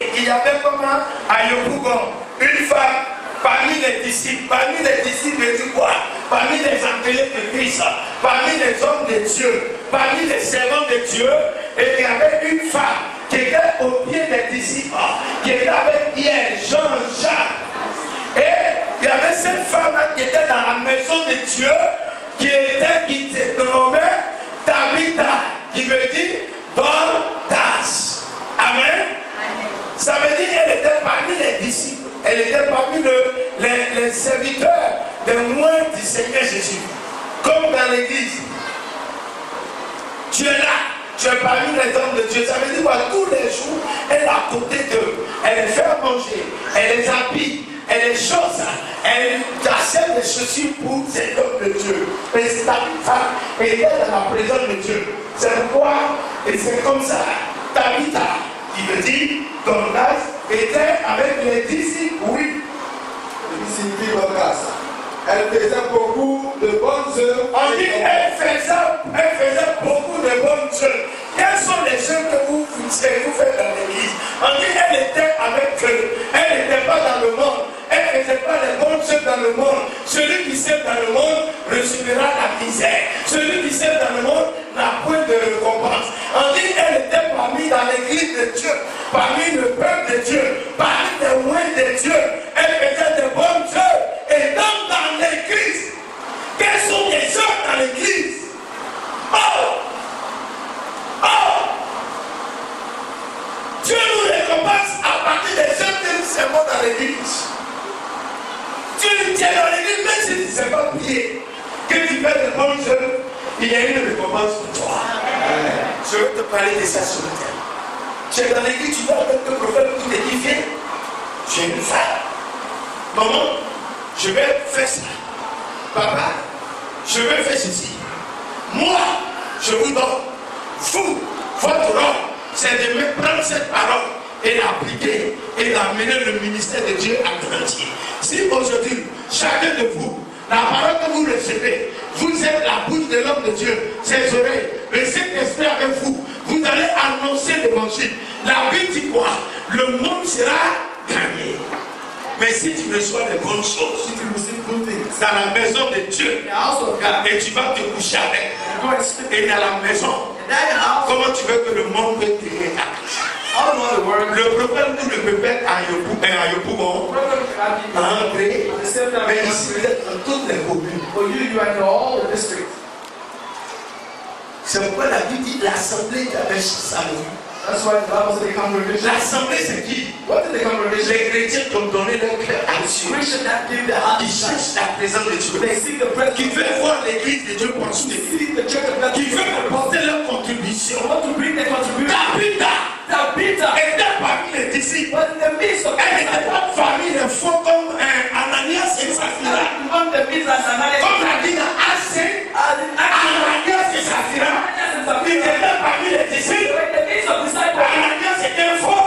Il y avait comment à Yopougon, une femme parmi les disciples de quoi? Parmi les employés de Christ, parmi les hommes de Dieu, parmi les servants de Dieu, et il y avait une femme qui était au pied des disciples, qui était avec Pierre, Jean, Jacques. Et il y avait cette femme-là qui était dans la maison de Dieu, qui se nommait Tabitha, qui veut dire Dorcas. Amen. Ça veut dire qu'elle était parmi les disciples, elle était parmi les serviteurs des moines du Seigneur Jésus. Comme dans l'église, tu es là, tu es parmi les hommes de Dieu. Ça veut dire que tous les jours, elle est à côté d'eux, elle les fait manger, elle les habille, elle les chausse, elle achète des chaussures pour ces hommes de Dieu. Et cette femme était dans la présence de Dieu. C'est pourquoi, et c'est comme ça, Tabitha, qui veut dire Dorcas, était avec les disciples, oui. Elle faisait beaucoup de bonnes œuvres. On dit elle faisait beaucoup de bonnes œuvres. Quelles sont les œuvres que vous faites dans l'église? On dit elle était avec eux. Elle n'était pas dans le monde. Elle ne faisait pas les bonnes œuvres dans le monde. Celui qui sert dans le monde recevra la misère. Celui qui sert dans le monde n'a point de récompense. On dit elle était parmi dans l'église de Dieu, parmi le peuple de Dieu, parmi les moyens de Dieu. Elle faisait de bonnes œuvres. Et dans l'église, quelles sont les œuvres dans l'église? Dieu nous récompense à partir des œuvres que nous servons dans l'église. Dieu nous tient dans l'église, même si tu ne sais pas prier, que tu fais de bonnes œuvres, il y a une récompense pour toi. Je veux te parler de ça sur le terrain. Tu es dans l'église, tu vas avec le prophète qui te dit viens, tu es une femme. Maman, je vais faire ça. Papa, je vais faire ceci. Moi, je vous donne. Vous, votre rôle, c'est de me prendre cette parole et l'appliquer et d'amener le ministère de Dieu à grandir. Si aujourd'hui, chacun de vous, la parole que vous recevez, vous êtes la bouche de l'homme de Dieu, ses oreilles, le Saint-Esprit avec vous, vous allez annoncer l'évangile. La Bible dit quoi? Le monde sera gagné. Mais si tu reçois les bonnes choses, dans la maison de Dieu, et tu vas te coucher avec, et dans la maison, comment tu veux que le monde veut te rétablir? Le problème nous ne peut pas être à Yopougon, à André, mais ici dans toutes les communes. C'est pourquoi la Bible dit l'assemblée d'Abbé Salomon. L'assemblée c'est qui? Les chrétiens qui ont donné leur cœur à Dieu. Ils cherchent la présence de Dieu. Qui veulent voir l'église de Dieu prospérer. Qui veulent apporter leur contribution. Tabitha était parmi les disciples. Elle n'était pas parmi les faux comme Ananias et Saphira. Comme la Bible a assez, Ananias et Saphira. Ils étaient parmi les disciples. Ananias était un faux.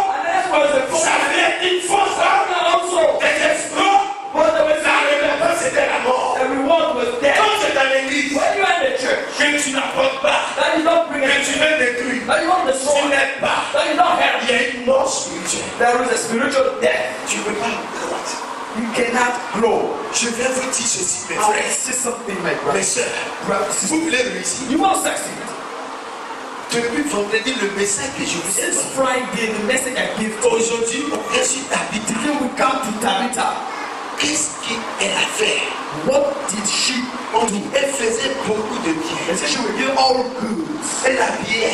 Saphira était une fausse. Des escrocs. La révérence c'était la mort. Quand c'est dans l'église, que tu n'apportes pas, que tu veux détruire, tu n'aides pas, il y a une mort spirituelle. There is a spiritual death. Tu ne peux pas grandir. You cannot grow. Je vais vous dire ceci, mes I frères. will say something, my Mes brother. soeurs, vous voulez réussir. You won't succeed. Depuis vendredi, le message que je vous ai Since donné. Friday, the message I give to you. Aujourd'hui, on vient sur Tabitha. Today we come to Tabitha. Qu'est-ce qu'elle a fait? What did she On dit elle faisait beaucoup de They bien. said she would give all goods. Elle habillait.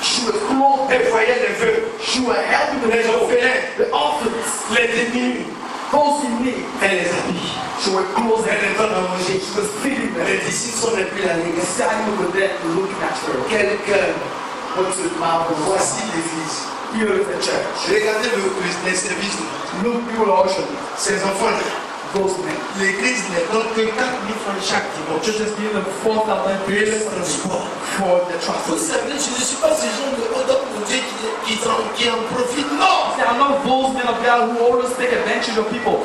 She would clothe Elle voyait les vœux, She would help the les orphelins, the orphans, les démunis. those in need. Elle les habille. She would clothe Elle them. les donne à manger. She was feeding them. Les disciples sont les plus la The l'église. standing over there looking at her. Quel cœur. What's with mouth? Voici l'église. Here is the church. Regardez les services. Look, you will usher Ces enfants, those men. l'église ne donne que 4 000 francs chaque dimanche. Just give them 4,000 Pour le bills transport. for the Vous transport. savez, je ne suis pas ce genre d'homme de Dieu qui en profite. Non! See, I'm not those men of God who always take advantage of people.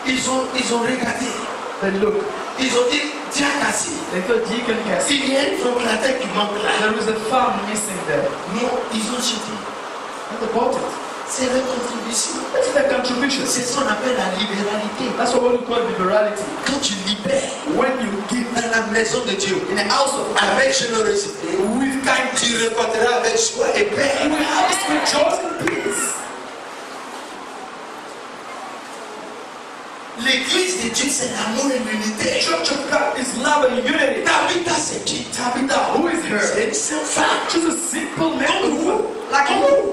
Ils ont regardé. They look. Ils ont dit, tiens, Cassie, They thought Deacon Cassie. il y a une formulateur qui manque là. There is a farm missing there. Non, ils ont jeté. And they bought it. C'est la contribution. This is the contribution. C'est ce qu'on appelle la libéralité. That's what we call liberality. Quand tu libères When you give dans la maison de Dieu, in the house of God, avec générosité, with kindness, tu repartiras avec joie et paix. we have rejoice and peace. L'église de Dieu, c'est l'amour et l'unité. Church of God is love and unity. Tabitha, c'est qui? Tabitha, who is her? C'est une simple femme. She's a simple man. Comme vous. Like you.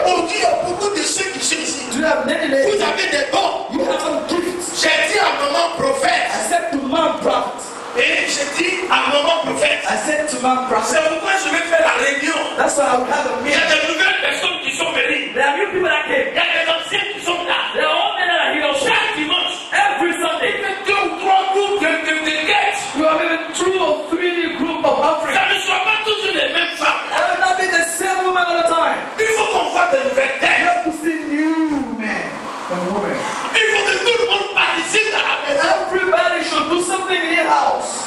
Aujourd'hui, il y a beaucoup de ceux qui sont ici. Do you have many Vous ladies? avez des dons. You have some gifts. J'ai dit à maman prophète. I said to mom prophet. Et j'ai dit à maman prophète. I said to mom prophet. C'est pourquoi je vais faire la réunion. That's why I will have a Il y a meeting. de nouvelles personnes qui sont venues. There are new people that came. Il y a des anciens qui sont là. There are all men that are here. Chaque dimanche. Every Sunday. Il y a 2 ou 3 groupes de guests. You have even 2 or 3 group of offerings. Ça ne soit pas toujours les mêmes femmes. I will not be the same woman all the time. Il faut qu'on voit de nouvelles You têtes. have to see new men and women. Il faut que tout le monde participe à la maison. Everybody should do something in your house.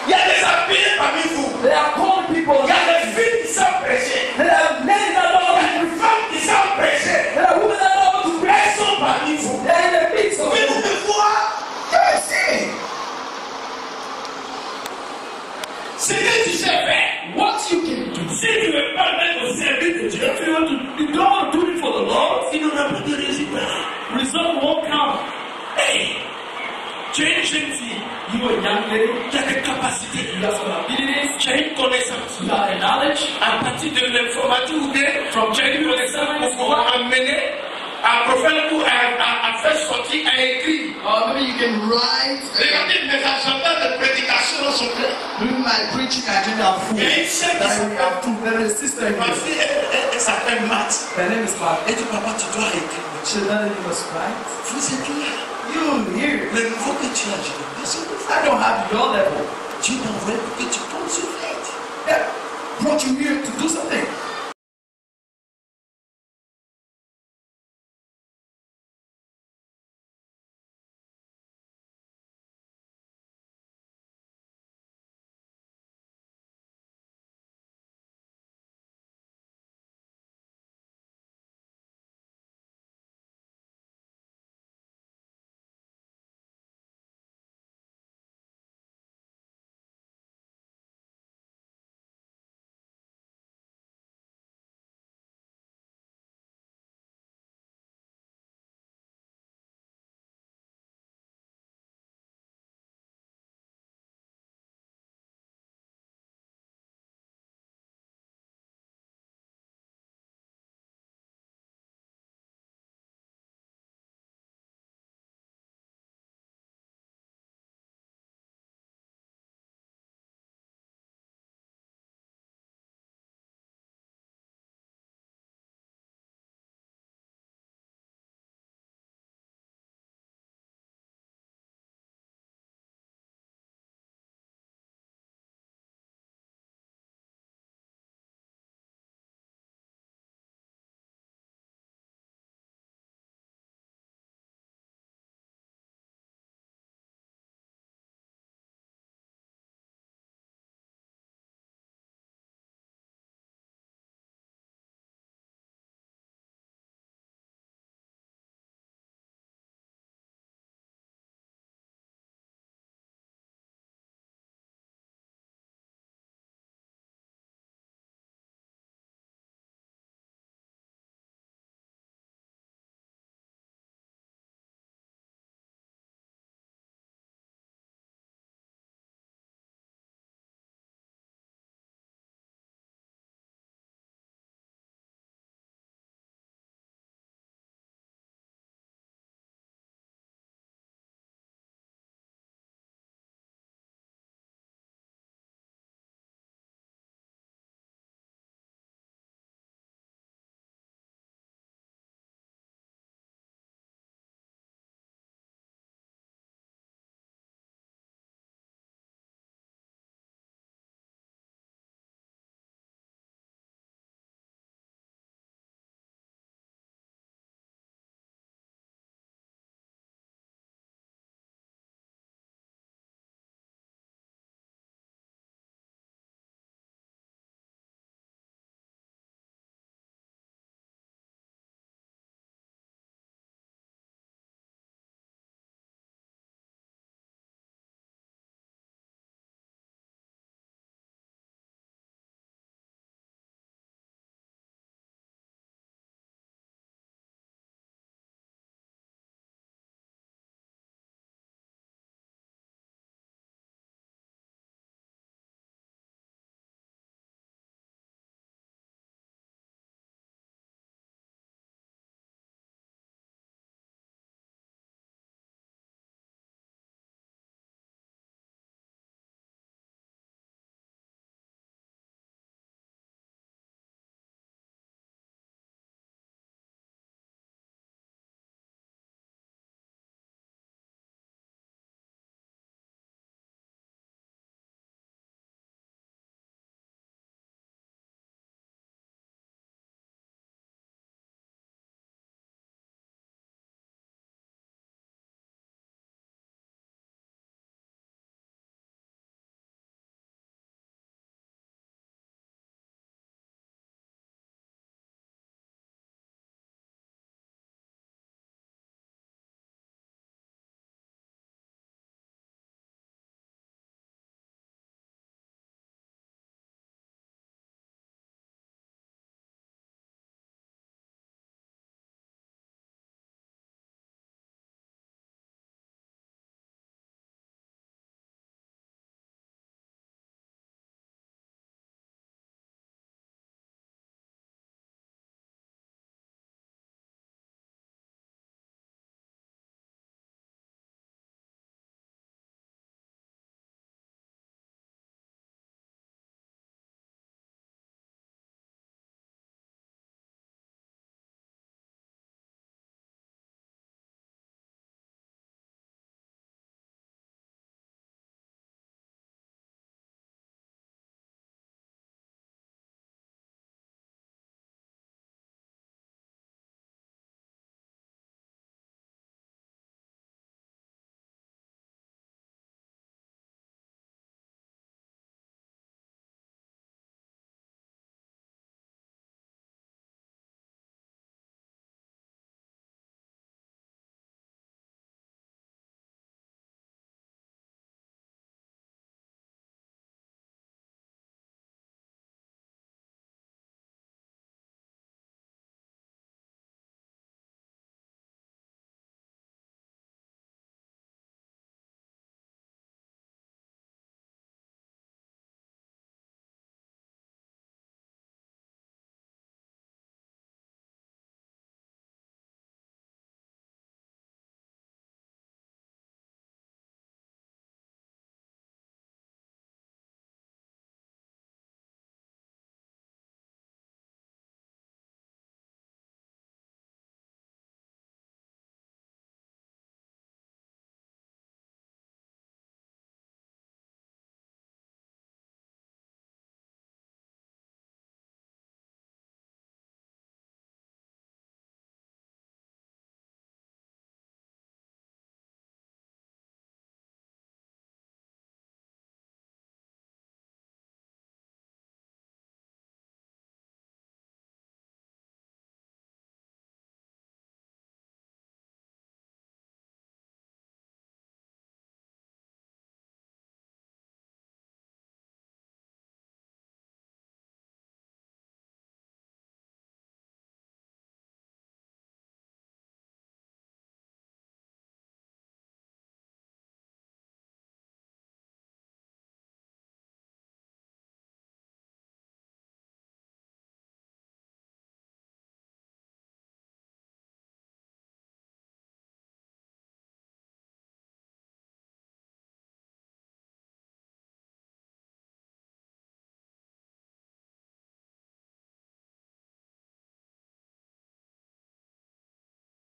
Il y a des appelés parmi vous. There are called people. Il y a des filles qui savent prêcher. There are men that know Il y how a des femmes qui savent prêcher. to. There are women that know how to pray. Elles sont parmi vous. They are in the midst of Mais you. vous me voir, merci. Ce que tu sais faire, What you can do. si tu ne veux pas mettre au service de Dieu, If you don't want to do it for the Lord, il n'aura pas de résultat. result won't come. Hey, tu es une jeune fille, You are a young lady. tu as des capacités, You have some abilities. tu as une connaissance. You have a knowledge. À partir de l'informatique ou bien, tu as une connaissance pour amener un prophète ou à faire sortir, à écrire. Maybe you can write. Regardez, mes agendas de prédication sont pleins. Doing my preaching agenda are full. Il y a une sœur qui That we s'appelle, have two. There is a sister ma here. fille, elle s'appelle Matt. Her name is Mark. Elle dit, papa, tu dois écrire. She said you must write. Vous êtes là. You here. Le niveau que tu as, je n'ai pas besoin de ça. I don't have your level. Dieu t'a envoyé pour que tu tombes sur l'aide. Yeah. Brought you here to